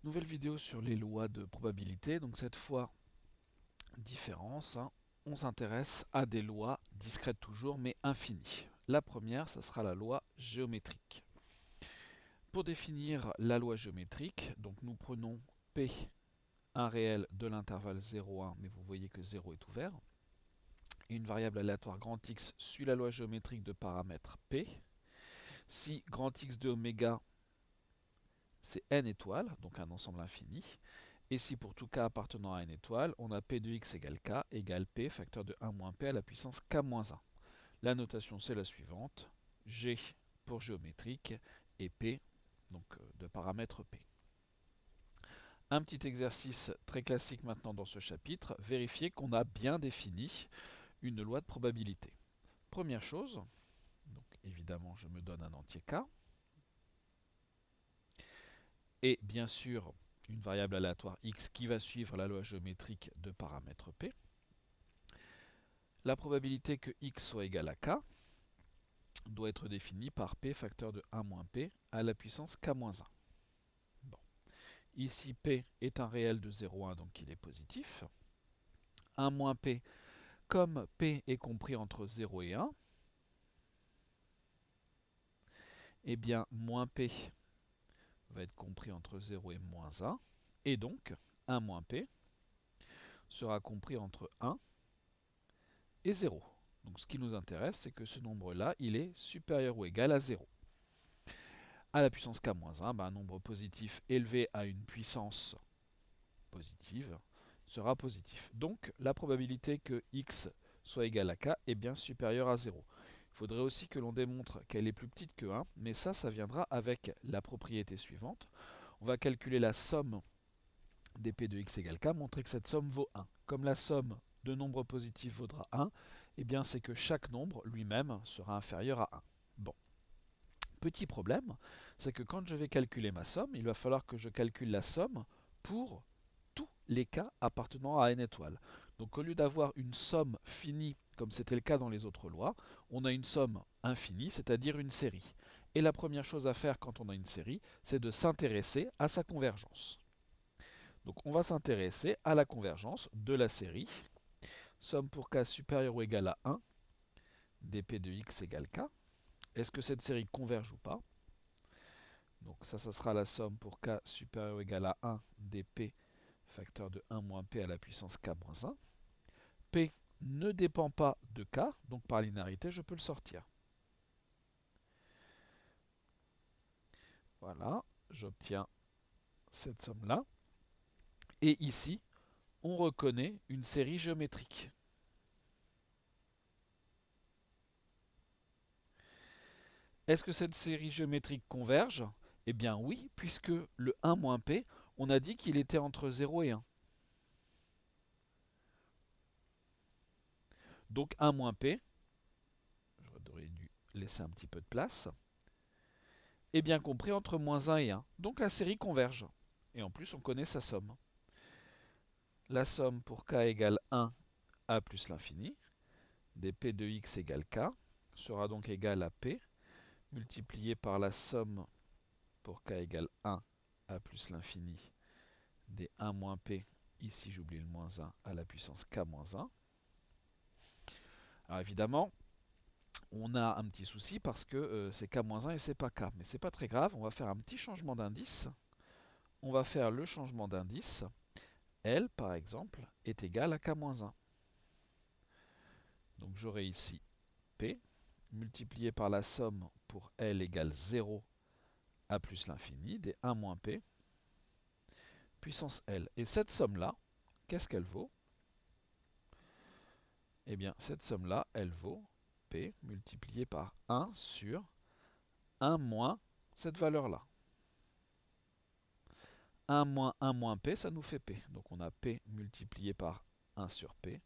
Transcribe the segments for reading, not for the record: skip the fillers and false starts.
Nouvelle vidéo sur les lois de probabilité. Donc cette fois, différence, hein. On s'intéresse à des lois discrètes toujours, mais infinies. La première, ça sera la loi géométrique. Pour définir la loi géométrique, donc nous prenons P, un réel de l'intervalle 0,1, mais vous voyez que 0 est ouvert. Et une variable aléatoire grand X suit la loi géométrique de paramètre P. Si grand X de oméga, c'est n étoiles, donc un ensemble infini. Et si pour tout k appartenant à une étoile, on a p de x égale k égale p facteur de 1 moins p à la puissance k-1. La notation c'est la suivante, g pour géométrique et p, donc de paramètre p. Un petit exercice très classique maintenant dans ce chapitre, vérifier qu'on a bien défini une loi de probabilité. Première chose, donc évidemment je me donne un entier k, et bien sûr une variable aléatoire x qui va suivre la loi géométrique de paramètre p. La probabilité que x soit égal à k doit être définie par p facteur de 1 moins p à la puissance k-1. Bon. Ici p est un réel de 0,1 donc il est positif. 1 moins p, comme p est compris entre 0 et 1, eh bien moins p va être compris entre 0 et moins 1, et donc 1 moins p sera compris entre 1 et 0. Donc ce qui nous intéresse, c'est que ce nombre-là, il est supérieur ou égal à 0. À la puissance k-1, un nombre positif élevé à une puissance positive sera positif. Donc la probabilité que x soit égal à k est bien supérieure à 0. Il faudrait aussi que l'on démontre qu'elle est plus petite que 1, mais ça viendra avec la propriété suivante. On va calculer la somme des p de x égale k, montrer que cette somme vaut 1. Comme la somme de nombres positifs vaudra 1, eh bien c'est que chaque nombre lui-même sera inférieur à 1. Bon. Petit problème, c'est que quand je vais calculer ma somme, il va falloir que je calcule la somme pour tous les cas appartenant à n étoiles. Donc au lieu d'avoir une somme finie, comme c'était le cas dans les autres lois, on a une somme infinie, c'est-à-dire une série. Et la première chose à faire quand on a une série, c'est de s'intéresser à sa convergence. Donc on va s'intéresser à la convergence de la série. Somme pour k supérieur ou égal à 1, dp de x égale k. Est-ce que cette série converge ou pas? Donc ça sera la somme pour k supérieur ou égal à 1 dp facteur de 1 moins p à la puissance k moins 1. P ne dépend pas de k, donc par linéarité, je peux le sortir. Voilà, j'obtiens cette somme-là. Et ici, on reconnaît une série géométrique. Est-ce que cette série géométrique converge? Eh bien oui, puisque le 1 moins p, on a dit qu'il était entre 0 et 1. Donc 1 moins p, j'aurais dû laisser un petit peu de place, est bien compris entre moins 1 et 1. Donc la série converge. Et en plus, on connaît sa somme. La somme pour k égale 1 a plus l'infini, dp de x égale k, sera donc égale à p, multiplié par la somme pour k égale 1 a plus l'infini des 1 moins p, ici j'oublie le moins 1, à la puissance k moins 1. Alors évidemment, on a un petit souci parce que c'est k-1 et c'est pas k. Mais c'est pas très grave, on va faire un petit changement d'indice. On va faire le changement d'indice. L, par exemple, est égal à k-1. Donc j'aurai ici p, multiplié par la somme pour L égale 0 à plus l'infini des 1 moins p, puissance L. Et cette somme-là, qu'est-ce qu'elle vaut? Eh bien, cette somme-là, elle vaut p multiplié par 1 sur 1 moins cette valeur-là. 1 moins 1 moins p, ça nous fait p. Donc on a p multiplié par 1 sur p,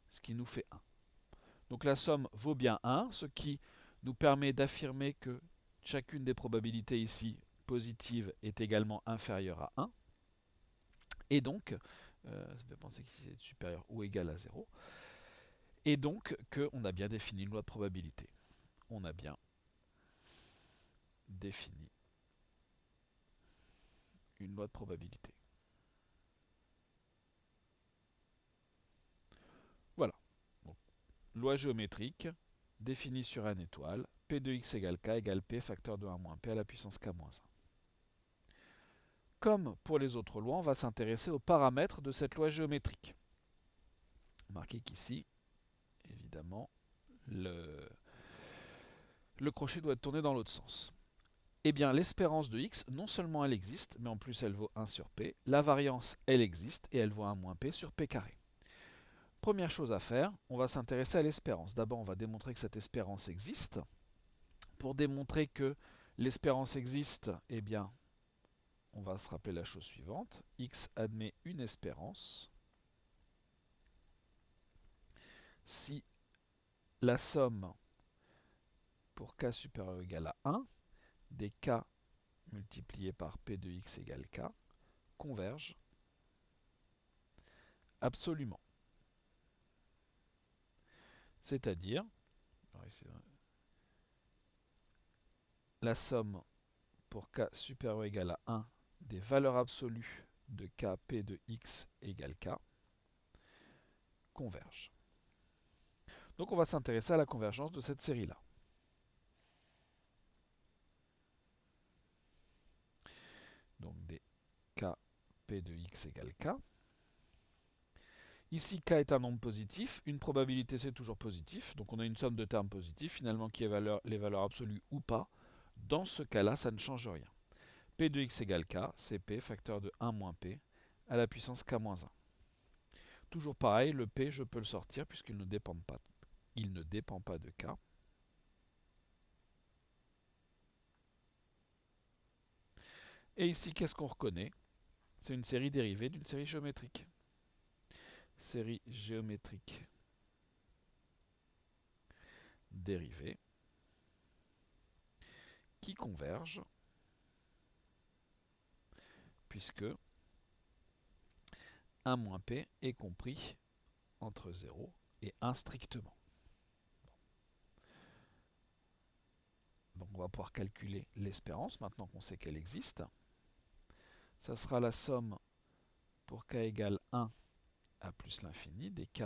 ce qui nous fait 1. Donc la somme vaut bien 1, ce qui nous permet d'affirmer que chacune des probabilités ici positives est également inférieure à 1. Et donc, ça fait penser que c'est supérieur ou égal à 0. Et donc qu'on a bien défini une loi de probabilité. On a bien défini une loi de probabilité. Voilà. Donc, loi géométrique définie sur n étoile, P de x égale k égale P facteur de 1 moins P à la puissance k moins 1. Comme pour les autres lois, on va s'intéresser aux paramètres de cette loi géométrique. Remarquez qu'ici, évidemment, le crochet doit être tourné dans l'autre sens. Eh bien, l'espérance de x, non seulement elle existe, mais en plus elle vaut 1 sur p. La variance, elle existe, et elle vaut 1 moins p sur p carré. Première chose à faire, on va s'intéresser à l'espérance. D'abord, on va démontrer que cette espérance existe. Pour démontrer que l'espérance existe, eh bien, on va se rappeler la chose suivante. X admet une espérance si la somme pour k supérieur ou égal à 1 des k multipliés par p de x égale k converge absolument. C'est-à-dire, la somme pour k supérieur ou égal à 1 des valeurs absolues de k p de x égale k converge. Donc on va s'intéresser à la convergence de cette série-là. Donc des k p de x égale k. Ici, k est un nombre positif, une probabilité c'est toujours positif, donc on a une somme de termes positifs, finalement qui est les valeurs absolues ou pas. Dans ce cas-là, ça ne change rien. P de x égale k, c'est p facteur de 1 moins p à la puissance k moins 1. Toujours pareil, le p, je peux le sortir puisqu'il ne dépend pas, de k. Et ici, qu'est-ce qu'on reconnaît? C'est une série dérivée d'une série géométrique. Série géométrique dérivée qui converge puisque 1 moins p est compris entre 0 et 1 strictement. Donc on va pouvoir calculer l'espérance maintenant qu'on sait qu'elle existe. Ça sera la somme pour k égale 1 à plus l'infini des k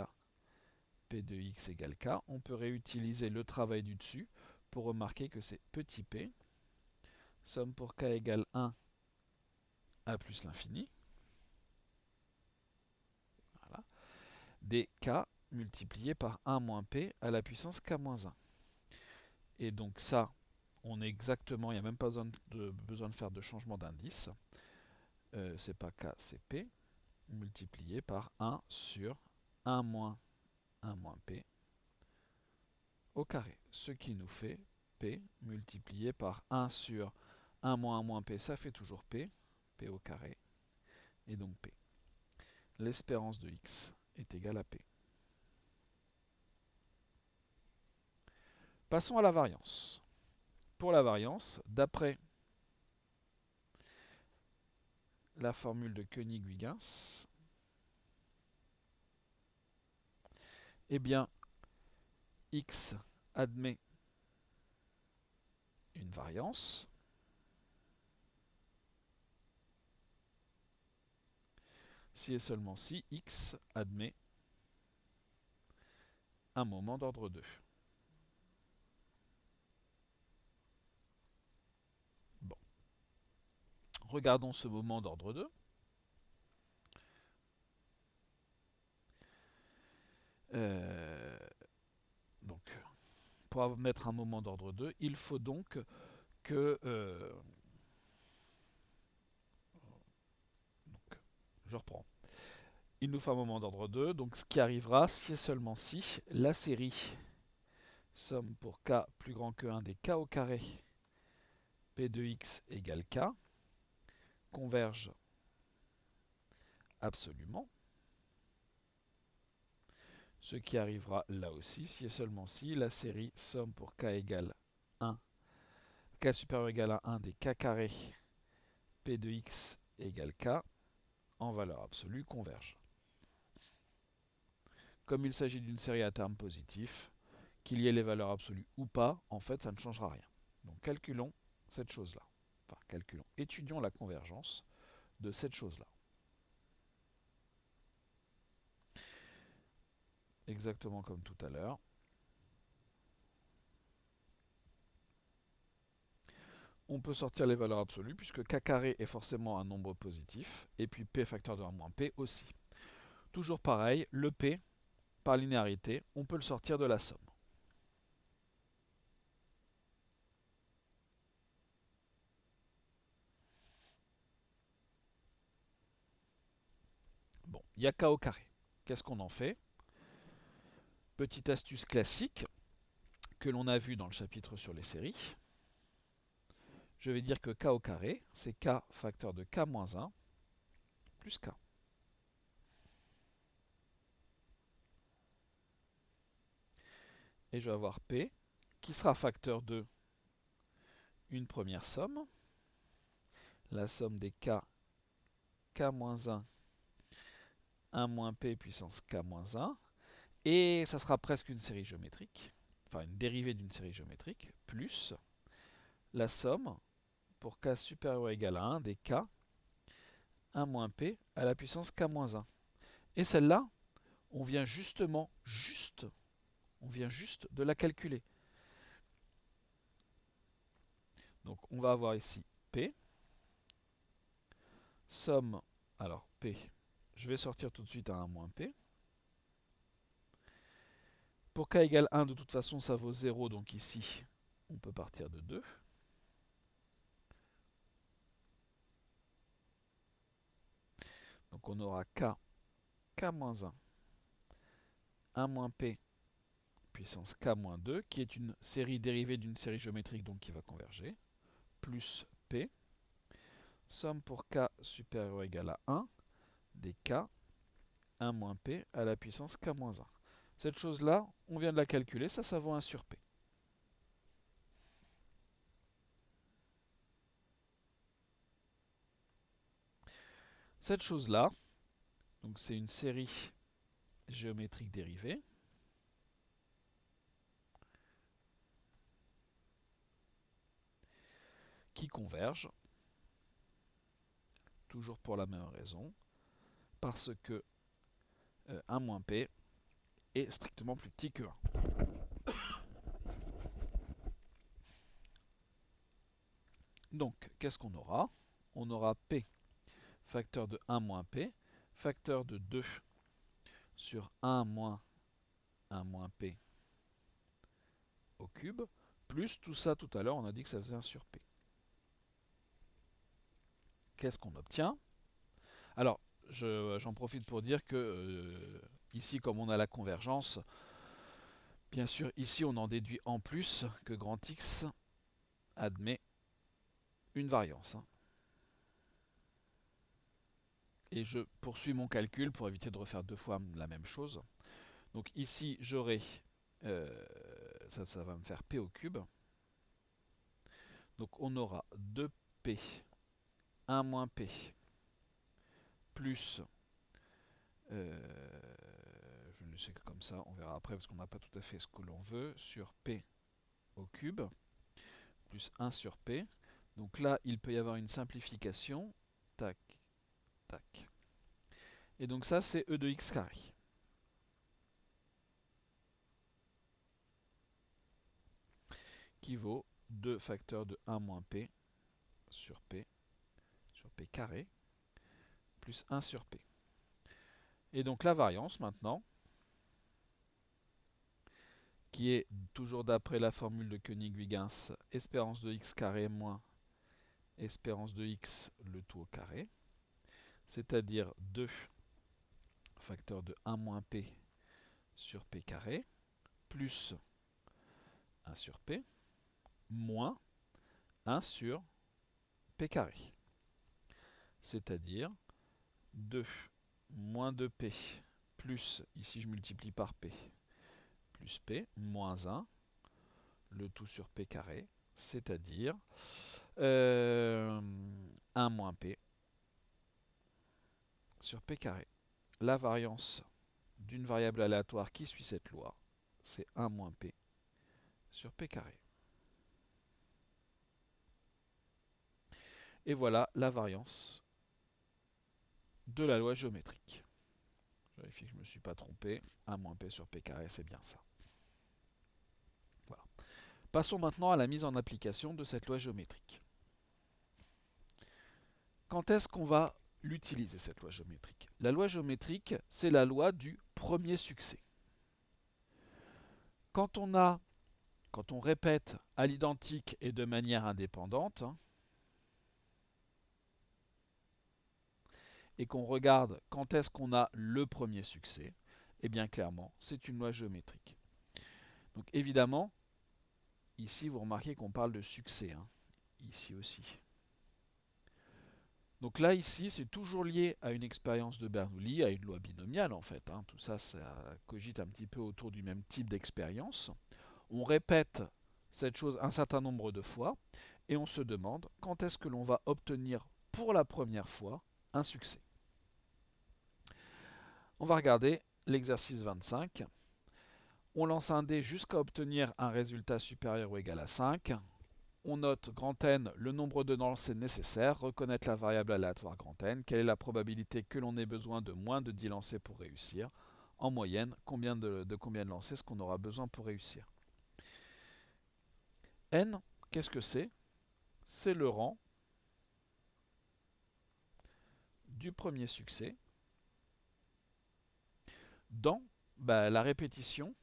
p de x égale k. On peut réutiliser le travail du dessus pour remarquer que c'est petit p, somme pour k égale 1 à plus l'infini, voilà, des k multipliés par 1 moins p à la puissance k moins 1. Et donc ça, on est exactement, il n'y a même pas besoin de faire de changement d'indice. C'est pas k, c'est p, multiplié par 1 sur 1 moins 1 moins p au carré. Ce qui nous fait p multiplié par 1 sur 1 moins p, ça fait toujours p, p au carré, et donc p. L'espérance de x est égale à p. Passons à la variance. Pour la variance, d'après la formule de Koenig-Huygens, eh bien, x admet une variance si et seulement si x admet un moment d'ordre 2. Bon. Regardons ce moment d'ordre 2. Donc, pour mettre un moment d'ordre 2, il faut donc que... je reprends. Il nous faut un moment d'ordre 2, donc ce qui arrivera si et seulement si la série somme pour k plus grand que 1 des k au carré p de x égale k converge absolument. Ce qui arrivera là aussi si et seulement si la série somme pour k égale 1, k supérieur ou égal à 1 des k carrés p de x égale k en valeur absolue converge. Comme il s'agit d'une série à termes positifs, qu'il y ait les valeurs absolues ou pas, en fait, ça ne changera rien. Donc calculons cette chose-là. Enfin, étudions la convergence de cette chose-là. Exactement comme tout à l'heure. On peut sortir les valeurs absolues puisque k carré est forcément un nombre positif et puis p facteur de 1 moins p aussi. Toujours pareil, le p, par linéarité, on peut le sortir de la somme. Bon, il y a k au carré. Qu'est-ce qu'on en fait? Petite astuce classique que l'on a vue dans le chapitre sur les séries. Je vais dire que k au carré, c'est k facteur de k moins 1 plus k. Et je vais avoir p qui sera facteur de une première somme, la somme des k, k moins 1, 1 moins p puissance k moins 1, et ça sera presque une série géométrique, enfin une dérivée d'une série géométrique, plus la somme pour k supérieur ou égal à 1 des k 1 moins p à la puissance k moins 1. Et celle-là, on vient juste de la calculer. Donc on va avoir ici p, somme, alors p, je vais sortir tout de suite à 1 moins p. Pour k égale 1, de toute façon, ça vaut 0, donc ici, on peut partir de 2. Donc on aura k moins 1, 1 moins p puissance k moins 2, qui est une série dérivée d'une série géométrique, donc qui va converger, plus p, somme pour k supérieur ou égal à 1, des k 1 moins p à la puissance k moins 1. Cette chose-là, on vient de la calculer, ça vaut 1 sur p. Cette chose-là, donc c'est une série géométrique dérivée, qui converge, toujours pour la même raison, parce que 1 moins p est strictement plus petit que 1. Donc, qu'est-ce qu'on aura? On aura p facteur de 1 moins p, facteur de 2 sur 1 moins 1 moins p au cube, plus tout ça tout à l'heure, on a dit que ça faisait 1 sur p. Qu'est-ce qu'on obtient? Alors, j'en profite pour dire que ici, comme on a la convergence, bien sûr, ici on en déduit en plus que grand X admet une variance. Et je poursuis mon calcul pour éviter de refaire deux fois la même chose. Donc ici, j'aurai, ça va me faire p au cube. Donc on aura 2p, 1 moins p, plus, je ne sais que comme ça, on verra après parce qu'on n'a pas tout à fait ce que l'on veut, sur p au cube, plus 1 sur p. Donc là, il peut y avoir une simplification, tac, tac. Et donc ça, c'est e de x carré. Qui vaut 2 facteurs de 1 moins p sur p carré, plus 1 sur p. Et donc la variance maintenant, qui est toujours d'après la formule de Koenig-Huygens, espérance de x carré moins espérance de x le tout au carré, c'est-à-dire 2 facteurs de 1 moins p sur p carré, plus 1 sur p, moins 1 sur p carré. C'est-à-dire 2 moins 2p plus, ici je multiplie par p, plus p, moins 1, le tout sur p carré, c'est-à-dire 1 moins p sur p carré. La variance d'une variable aléatoire qui suit cette loi, c'est 1 moins p sur p carré. Et voilà la variance de la loi géométrique. Je vérifie que je ne me suis pas trompé. 1 moins p sur p carré, c'est bien ça. Voilà. Passons maintenant à la mise en application de cette loi géométrique. Quand est-ce qu'on va l'utiliser, cette loi géométrique? La loi géométrique, c'est la loi du premier succès. Quand on répète à l'identique et de manière indépendante, et qu'on regarde quand est-ce qu'on a le premier succès, eh bien clairement, c'est une loi géométrique. Donc évidemment, ici vous remarquez qu'on parle de succès, ici aussi. Donc là, ici, c'est toujours lié à une expérience de Bernoulli, à une loi binomiale en fait. Tout ça, ça cogite un petit peu autour du même type d'expérience. On répète cette chose un certain nombre de fois et on se demande quand est-ce que l'on va obtenir pour la première fois un succès. On va regarder l'exercice 25. On lance un dé jusqu'à obtenir un résultat supérieur ou égal à 5. On note grand N, le nombre de lancers nécessaires, reconnaître la variable aléatoire grand N, quelle est la probabilité que l'on ait besoin de moins de 10 lancers pour réussir, en moyenne, combien de lancers est-ce qu'on aura besoin pour réussir. N, qu'est-ce que c'est? C'est le rang du premier succès dans la répétition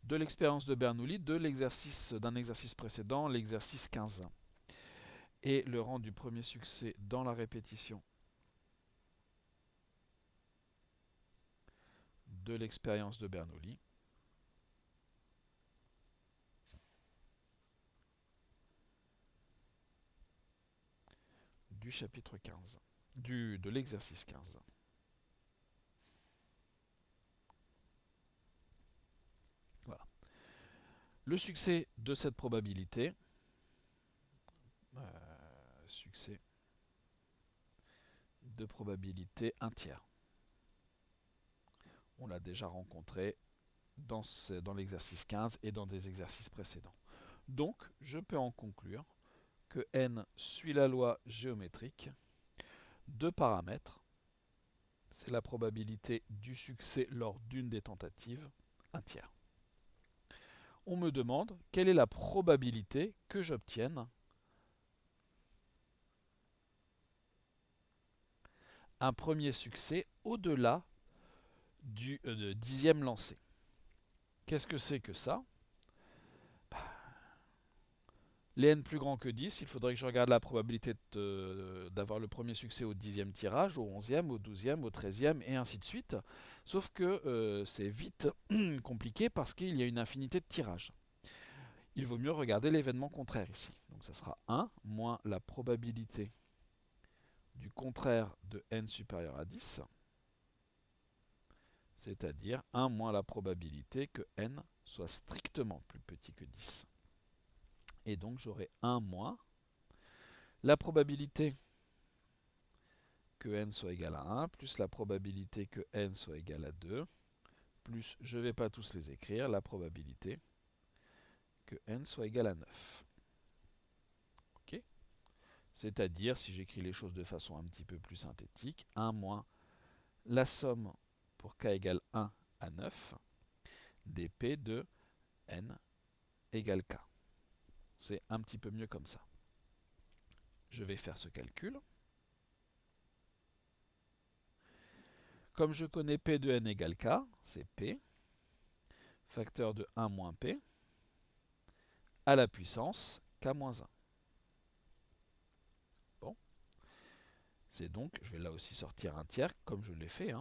de l'expérience de Bernoulli d'un exercice précédent, l'exercice 15. Et le rang du premier succès dans la répétition de l'expérience de Bernoulli du chapitre 15, de l'exercice 15. Voilà. Le succès de cette probabilité, succès de probabilité 1 tiers. On l'a déjà rencontré dans l'exercice 15 et dans des exercices précédents. Donc, je peux en conclure que n suit la loi géométrique de paramètres. C'est la probabilité du succès lors d'une des tentatives, 1 tiers. On me demande quelle est la probabilité que j'obtienne un premier succès au-delà du 10e lancé. Qu'est-ce que c'est que ça? Les n plus grands que 10, il faudrait que je regarde la probabilité d'avoir le premier succès au 10e tirage, au 11e, au 12e, au 13e, et ainsi de suite. Sauf que c'est vite compliqué parce qu'il y a une infinité de tirages. Il vaut mieux regarder l'événement contraire ici. Donc ça sera 1 moins la probabilité du contraire de n supérieur à 10, c'est-à-dire 1 moins la probabilité que n soit strictement plus petit que 10. Et donc j'aurai 1 moins la probabilité que n soit égal à 1, plus la probabilité que n soit égal à 2, plus, je ne vais pas tous les écrire, la probabilité que n soit égal à 9. Ok? C'est-à-dire, si j'écris les choses de façon un petit peu plus synthétique, 1 moins la somme pour k égale 1 à 9 dp de n égale k. C'est un petit peu mieux comme ça. Je vais faire ce calcul. Comme je connais p de n égale k, c'est p, facteur de 1 moins p, à la puissance k moins 1. Bon. C'est donc, je vais là aussi sortir un tiers, comme je l'ai fait.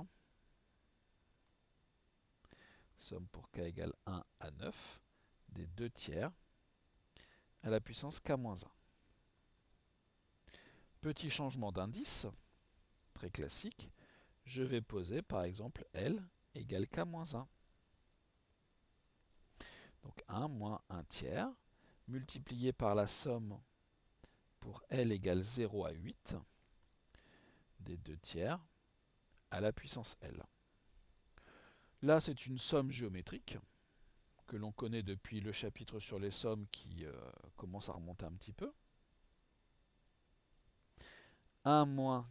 Somme pour k égale 1 à 9 des 2 tiers à la puissance k moins 1. Petit changement d'indice, très classique. Je vais poser par exemple L égale k moins 1. Donc 1 moins 1 tiers, multiplié par la somme pour L égale 0 à 8 des 2 tiers à la puissance L. Là, c'est une somme géométrique que l'on connaît depuis le chapitre sur les sommes qui commence à remonter un petit peu. 1 moins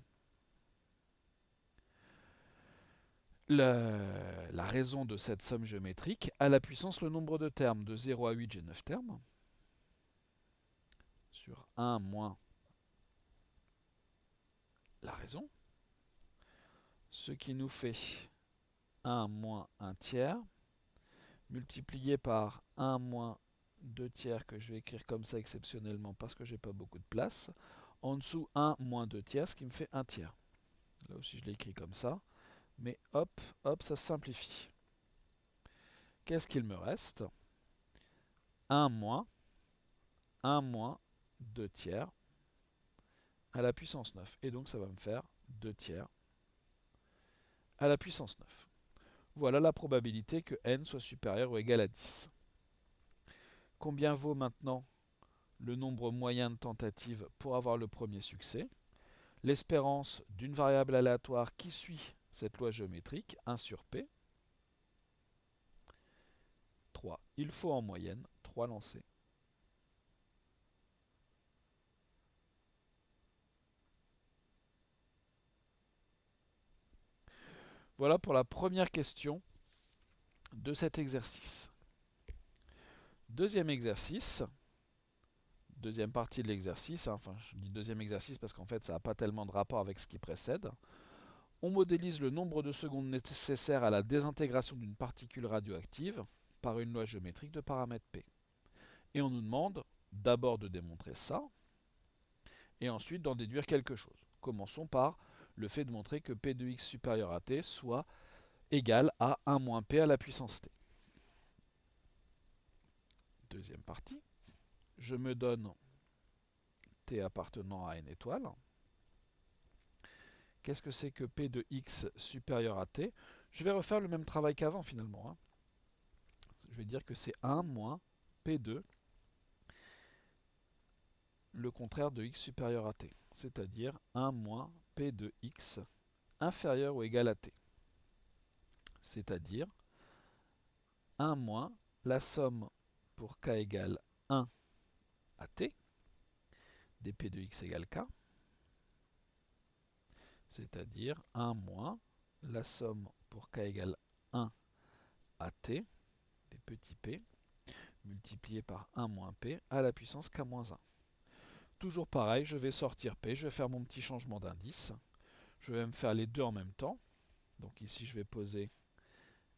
la raison de cette somme géométrique, à la puissance le nombre de termes. De 0 à 8, j'ai 9 termes. Sur 1 moins la raison. Ce qui nous fait 1 moins 1 tiers, multiplié par 1 moins 2 tiers, que je vais écrire comme ça exceptionnellement parce que j'ai pas beaucoup de place. En dessous, 1 moins 2 tiers, ce qui me fait 1 tiers. Là aussi, je l'ai écrit comme ça. Mais hop, hop, ça se simplifie. Qu'est-ce qu'il me reste? 1 moins 2 tiers à la puissance 9. Et donc, ça va me faire 2 tiers à la puissance 9. Voilà la probabilité que n soit supérieur ou égal à 10. Combien vaut maintenant le nombre moyen de tentatives pour avoir le premier succès? L'espérance d'une variable aléatoire qui suit cette loi géométrique, 1 sur p, 3. Il faut en moyenne 3 lancers. Voilà pour la première question de cet exercice. Deuxième exercice, deuxième partie de l'exercice, enfin je dis deuxième exercice parce qu'en fait ça n'a pas tellement de rapport avec ce qui précède. On modélise le nombre de secondes nécessaires à la désintégration d'une particule radioactive par une loi géométrique de paramètre P. Et on nous demande d'abord de démontrer ça, et ensuite d'en déduire quelque chose. Commençons par le fait de montrer que P de x supérieur à T soit égal à 1 moins P à la puissance T. Deuxième partie, je me donne T appartenant à n étoile. Qu'est-ce que c'est que P de x supérieur à T? Je vais refaire le même travail qu'avant finalement. Je vais dire que c'est 1 moins P2, le contraire de x supérieur à T, c'est-à-dire 1 moins P de x inférieur ou égal à T, c'est-à-dire 1 moins la somme pour k égale 1 à T, des P de x égale k, c'est-à-dire 1 moins la somme pour k égale 1 à T, des petits p, multiplié par 1 moins p à la puissance k moins 1. Toujours pareil, je vais sortir p, je vais faire mon petit changement d'indice. Je vais me faire les deux en même temps. Donc ici, je vais poser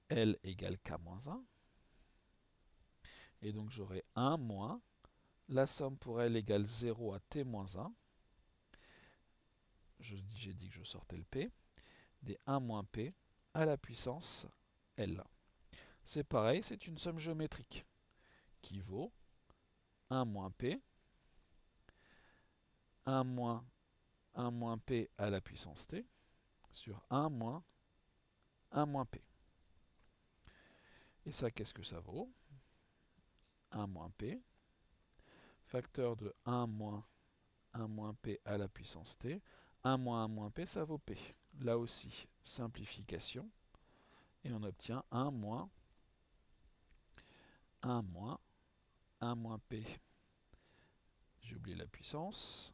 L égale k moins 1. Et donc j'aurai 1 moins la somme pour L égale 0 à t moins 1. J'ai dit que je sortais le p. Des 1 moins p à la puissance L. C'est pareil, c'est une somme géométrique qui vaut 1 moins p, 1 moins p à la puissance t sur 1 moins p. Et ça, qu'est-ce que ça vaut? 1 moins p, facteur de 1 moins p à la puissance t. 1 moins p, ça vaut p. Là aussi, simplification. Et on obtient 1 moins p. J'ai oublié la puissance.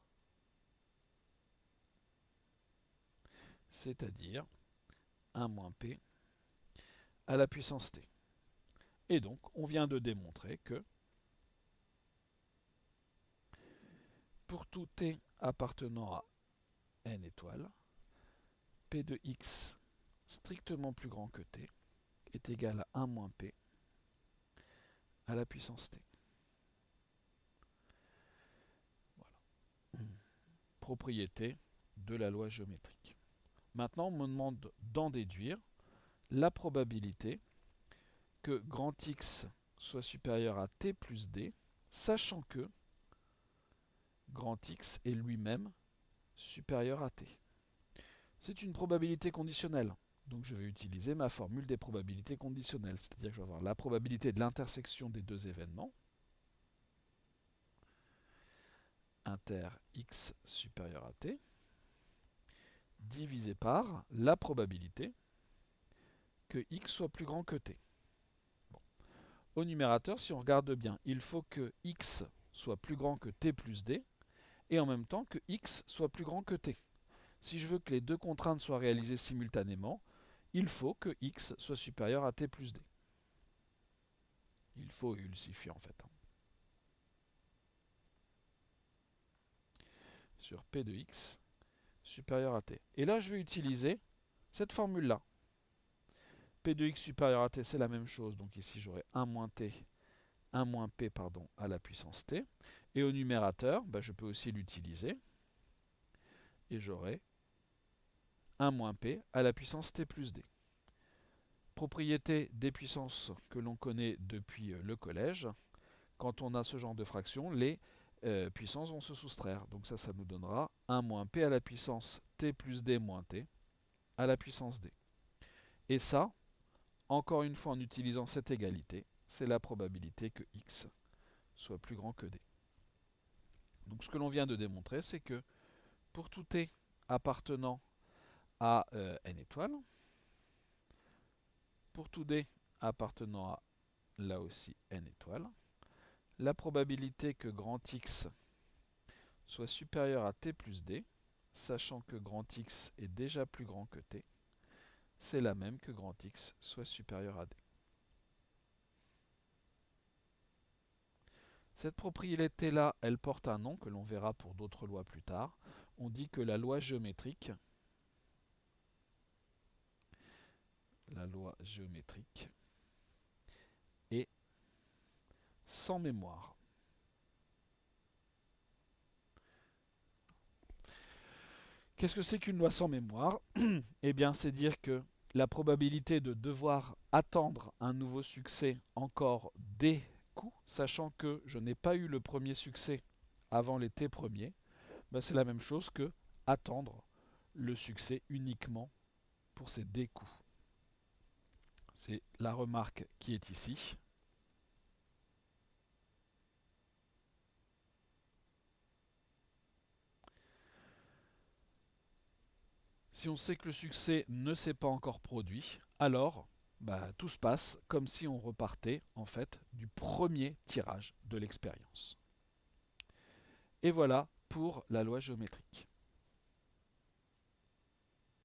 C'est-à-dire 1 moins p à la puissance t. Et donc, on vient de démontrer que pour tout t appartenant à n étoiles, p de x strictement plus grand que t est égal à 1 moins p à la puissance t. Voilà. Propriété de la loi géométrique. Maintenant, on me demande d'en déduire la probabilité que grand X soit supérieur à t plus d, sachant que grand X est lui-même supérieur à t. C'est une probabilité conditionnelle. Donc je vais utiliser ma formule des probabilités conditionnelles, c'est-à-dire que je vais avoir la probabilité de l'intersection des deux événements, inter x supérieur à t, divisé par la probabilité que x soit plus grand que t. Bon. Au numérateur, si on regarde bien, il faut que x soit plus grand que t plus d, et en même temps que x soit plus grand que t. Si je veux que les deux contraintes soient réalisées simultanément, il faut que x soit supérieur à t plus d. Il faut, il suffit en fait. Sur p de x supérieur à t. Et là, je vais utiliser cette formule-là. P de x supérieur à t, c'est la même chose. Donc ici, j'aurai 1 moins t, 1 moins p pardon, à la puissance t. Et au numérateur, je peux aussi l'utiliser. Et j'aurai 1 moins p à la puissance t plus d. Propriété des puissances que l'on connaît depuis le collège. Quand on a ce genre de fraction, les puissances vont se soustraire. Donc ça nous donnera 1 moins p à la puissance t plus d moins t à la puissance d. Et ça, encore une fois en utilisant cette égalité, c'est la probabilité que x soit plus grand que d. Donc ce que l'on vient de démontrer, c'est que pour tout t appartenant à n étoiles, pour tout d appartenant à là aussi n étoiles, la probabilité que grand X soit supérieur à t plus d, sachant que grand X est déjà plus grand que t, c'est la même que grand X soit supérieur à d. Cette propriété-là, elle porte un nom que l'on verra pour d'autres lois plus tard. On dit que la loi géométrique est sans mémoire. Qu'est-ce que c'est qu'une loi sans mémoire? Eh bien, c'est dire que la probabilité de devoir attendre un nouveau succès encore des coups, sachant que je n'ai pas eu le premier succès avant les t premiers, c'est la même chose que attendre le succès uniquement pour ces d coups. C'est la remarque qui est ici. Si on sait que le succès ne s'est pas encore produit, alors tout se passe comme si on repartait en fait du premier tirage de l'expérience. Et voilà pour la loi géométrique.